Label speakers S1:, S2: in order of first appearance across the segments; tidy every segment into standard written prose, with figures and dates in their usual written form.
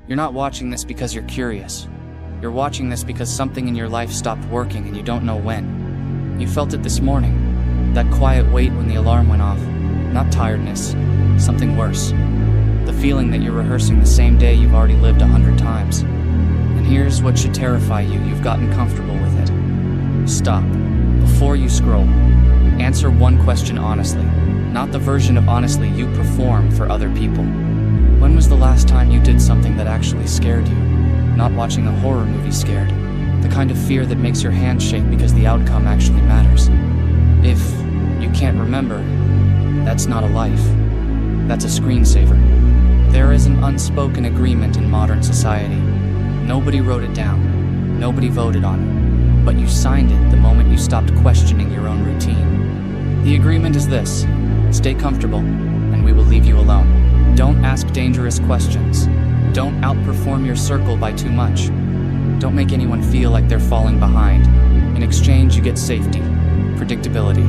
S1: You're not watching this because you're curious. You're watching this because something in your life stopped working and you don't know when. You felt it this morning. That quiet wait when the alarm went off. Not tiredness, something worse. The feeling that you're rehearsing the same day you've already lived 100 times. And here's what should terrify you: you've gotten comfortable with it. Stop. Before you scroll, answer one question honestly. Not the version of honestly you perform for other people. When was the last time you did something that actually scared you? Not watching a horror movie scared. The kind of fear that makes your hands shake because the outcome actually matters. If you can't remember, that's not a life. That's a screensaver. There is an unspoken agreement in modern society. Nobody wrote it down. Nobody voted on it. But you signed it the moment you stopped questioning your own routine. The agreement is this: stay comfortable, and we will leave you alone. Don't ask dangerous questions. Don't outperform your circle by too much. Don't make anyone feel like they're falling behind. In exchange, you get safety, predictability,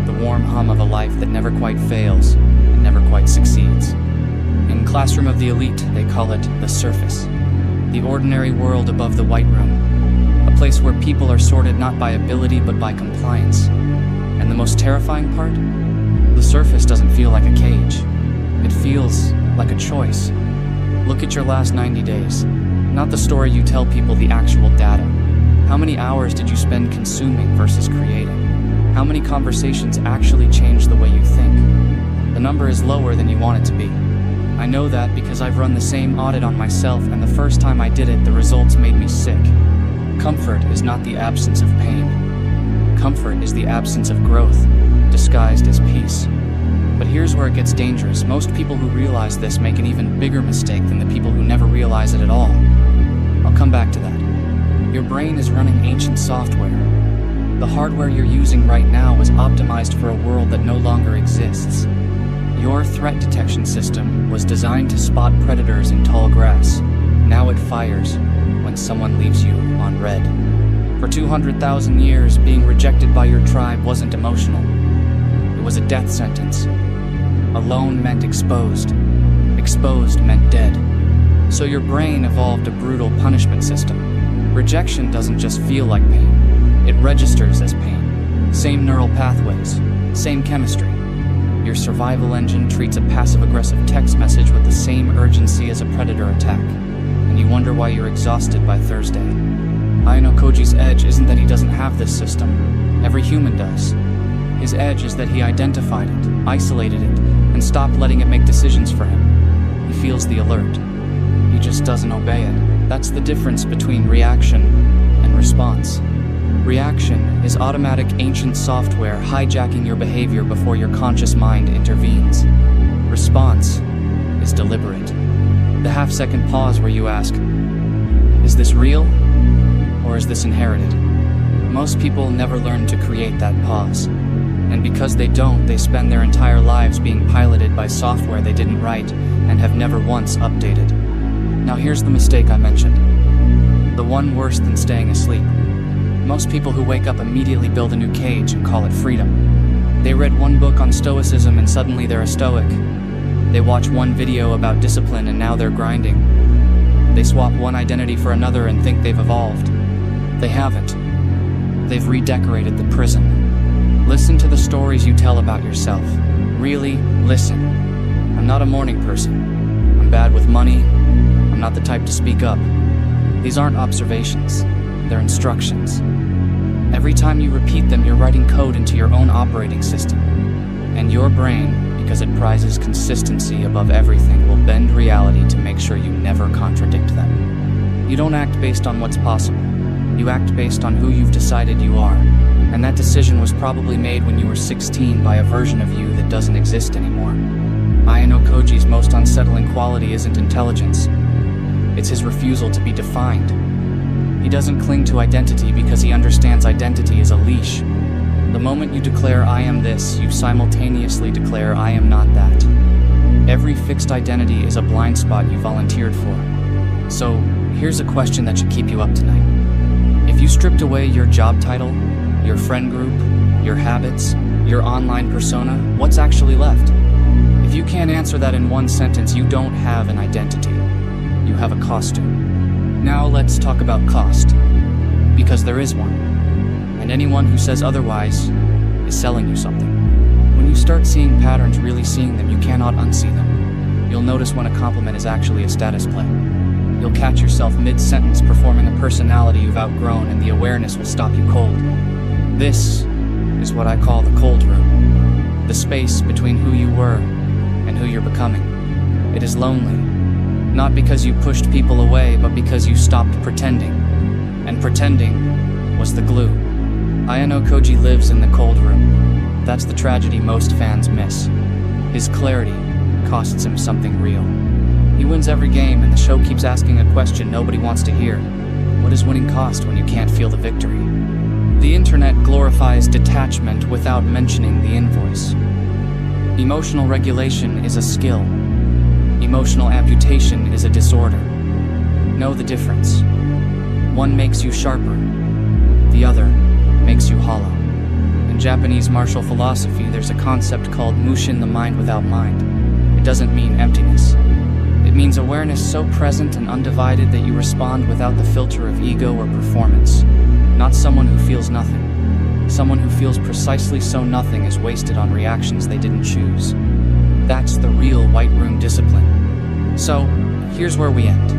S1: the warm hum of a life that never quite fails and never quite succeeds. In Classroom of the Elite, they call it the surface, the ordinary world above the white room, a place where people are sorted not by ability but by compliance. And the most terrifying part? The surface doesn't feel like a cage. It feels like a choice. Look at your last 90 days. Not the story you tell people, the actual data. How many hours did you spend consuming versus creating? How many conversations actually changed the way you think? The number is lower than you want it to be. I know that because I've run the same audit on myself, and the first time I did it, the results made me sick. Comfort is not the absence of pain. Comfort is the absence of growth, disguised as peace. But here's where it gets dangerous. Most people who realize this make an even bigger mistake than the people who never realize it at all. I'll come back to that. Your brain is running ancient software. The hardware you're using right now was optimized for a world that no longer exists. Your threat detection system was designed to spot predators in tall grass. Now it fires when someone leaves you on red. For 200,000 years, being rejected by your tribe wasn't emotional. It was a death sentence. Alone meant exposed. Exposed meant dead. So your brain evolved a brutal punishment system. Rejection doesn't just feel like pain. It registers as pain. Same neural pathways. Same chemistry. Your survival engine treats a passive-aggressive text message with the same urgency as a predator attack. And you wonder why you're exhausted by Thursday. Ayano Koji's edge isn't that he doesn't have this system. Every human does. His edge is that he identified it, isolated it, and stopped letting it make decisions for him. He feels the alert. He just doesn't obey it. That's the difference between reaction and response. Reaction is automatic ancient software hijacking your behavior before your conscious mind intervenes. Response is deliberate. The half-second pause where you ask, is this real or is this inherited? Most people never learn to create that pause. And because they don't, they spend their entire lives being piloted by software they didn't write and have never once updated. Now here's the mistake I mentioned. The one worse than staying asleep. Most people who wake up immediately build a new cage and call it freedom. They read one book on stoicism and suddenly they're a stoic. They watch one video about discipline and now they're grinding. They swap one identity for another and think they've evolved. They haven't. They've redecorated the prison. Listen to the stories you tell about yourself. Really, listen. I'm not a morning person. I'm bad with money. I'm not the type to speak up. These aren't observations. They're instructions. Every time you repeat them, you're writing code into your own operating system. And your brain, because it prizes consistency above everything, will bend reality to make sure you never contradict them. You don't act based on what's possible. You act based on who you've decided you are. And that decision was probably made when you were 16 by a version of you that doesn't exist anymore. Ayano Koji's most unsettling quality isn't intelligence. It's his refusal to be defined. He doesn't cling to identity because he understands identity is a leash. The moment you declare I am this, you simultaneously declare I am not that. Every fixed identity is a blind spot you volunteered for. So, here's a question that should keep you up tonight. If you stripped away your job title, your friend group, your habits, your online persona, what's actually left? If you can't answer that in one sentence, you don't have an identity. you have a costume. Now let's talk about cost, because there is one. And anyone who says otherwise is selling you something. When you start seeing patterns, really seeing them, you cannot unsee them. You'll notice when a compliment is actually a status play. You'll catch yourself mid-sentence performing a personality you've outgrown, and the awareness will stop you cold. This is what I call the cold room. The space between who you were and who you're becoming. It is lonely, not because you pushed people away, but because you stopped pretending. And pretending was the glue. Ayano Koji lives in the cold room. That's the tragedy most fans miss. His clarity costs him something real. He wins every game, and the show keeps asking a question nobody wants to hear. What does winning cost when you can't feel the victory? The internet glorifies detachment without mentioning the invoice. Emotional regulation is a skill. Emotional amputation is a disorder. Know the difference. One makes you sharper. The other makes you hollow. In Japanese martial philosophy, there's a concept called mushin, the mind without mind. It doesn't mean emptiness. It means awareness so present and undivided that you respond without the filter of ego or performance. Not someone who feels nothing. Someone who feels precisely so nothing is wasted on reactions they didn't choose. That's the real White Room discipline. So, here's where we end.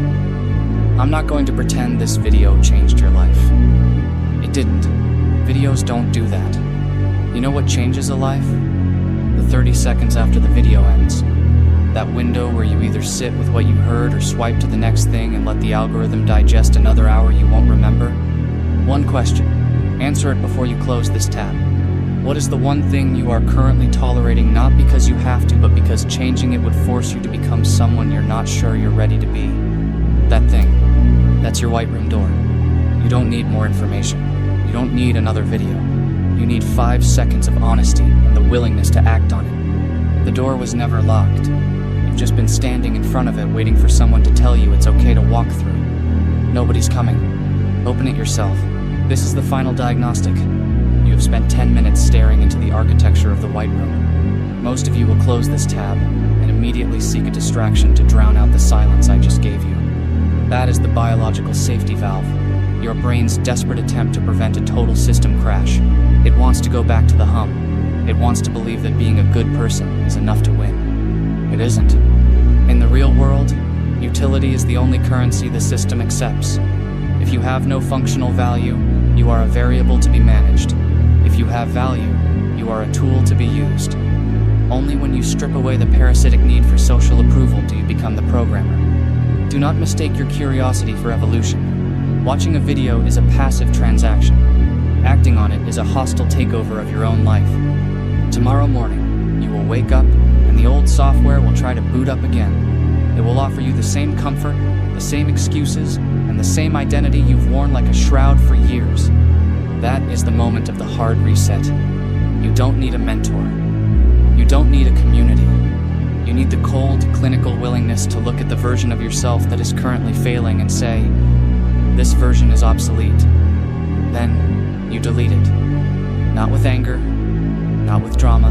S1: I'm not going to pretend this video changed your life. It didn't. Videos don't do that. You know what changes a life? The 30 seconds after the video ends. That window where you either sit with what you heard or swipe to the next thing and let the algorithm digest another hour you won't remember. One question. Answer it before you close this tab. What is the one thing you are currently tolerating, not because you have to, but because changing it would force you to become someone you're not sure you're ready to be? That thing. That's your White Room door. You don't need more information. You don't need another video. You need 5 seconds of honesty and the willingness to act on it. The door was never locked. You've just been standing in front of it, waiting for someone to tell you it's okay to walk through. Nobody's coming. Open it yourself. This is the final diagnostic. You have spent 10 minutes staring into the architecture of the White Room. Most of you will close this tab and immediately seek a distraction to drown out the silence I just gave you. That is the biological safety valve. Your brain's desperate attempt to prevent a total system crash. It wants to go back to the hum. It wants to believe that being a good person is enough to win. It isn't. In the real world, utility is the only currency the system accepts. If you have no functional value, you are a variable to be managed. If you have value, you are a tool to be used. Only when you strip away the parasitic need for social approval do you become the programmer. Do not mistake your curiosity for evolution. Watching a video is a passive transaction. Acting on it is a hostile takeover of your own life. Tomorrow morning, you will wake up and the old software will try to boot up again. It will offer you the same comfort, the same excuses, and the same identity you've worn like a shroud for years. That is the moment of the hard reset. You don't need a mentor. You don't need a community. You need the cold, clinical willingness to look at the version of yourself that is currently failing and say, this version is obsolete. Then you delete it. Not with anger, not with drama,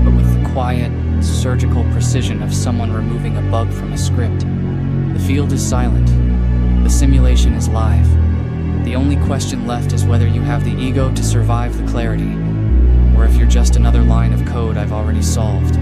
S1: but with the quiet, surgical precision of someone removing a bug from a script. The field is silent. The simulation is live. The only question left is whether you have the ego to survive the clarity, or if you're just another line of code I've already solved.